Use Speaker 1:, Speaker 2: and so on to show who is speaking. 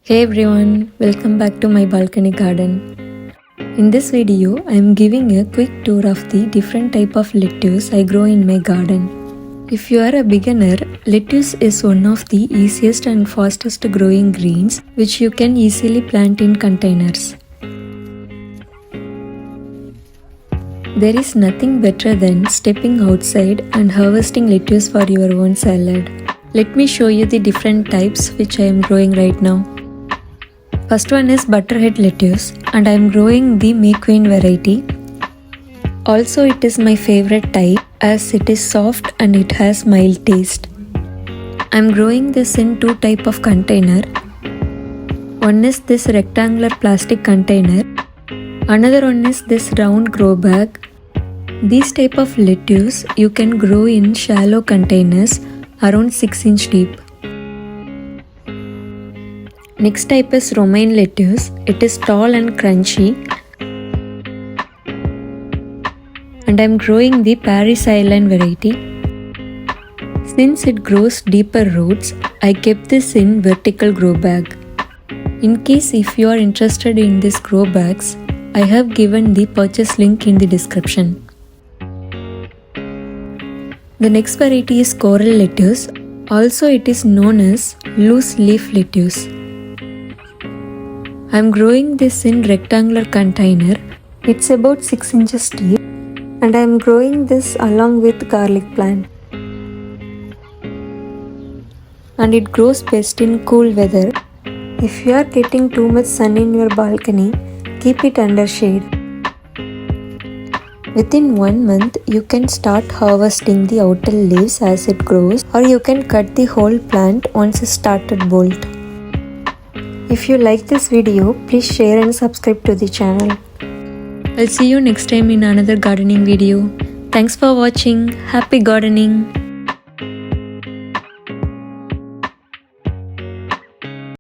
Speaker 1: Hey everyone, welcome back to my balcony garden. In this video, I am giving a quick tour of the different type of lettuce I grow in my garden. If you are a beginner, lettuce is one of the easiest and fastest growing greens which you can easily plant in containers. There is nothing better than stepping outside and harvesting lettuce for your own salad. Let me show you the different types which I am growing right now. First one is Butterhead Lettuce and I am growing the Queen variety. Also it is my favorite type as it is soft and it has mild taste. I am growing this in two type of container. One is this rectangular plastic container. Another one is this round grow bag. These type of lettuce you can grow in shallow containers around 6-inch deep. Next type is Romaine lettuce. It is tall and crunchy. And I am growing the Paris Island variety. Since it grows deeper roots, I kept this in vertical grow bag. In case if you are interested in these grow bags, I have given the purchase link in the description. The next variety is coral lettuce. Also it is known as loose leaf lettuce. I am growing this in rectangular container. It's about 6 inches deep and I am growing this along with garlic plant. And it grows best in cool weather. If you are getting too much sun in your balcony, keep it under shade. Within 1 month, you can start harvesting the outer leaves as it grows, or you can cut the whole plant once it started bolt. If you like this video, please share and subscribe to the channel. I'll see you next time in another gardening video. Thanks for watching. Happy gardening!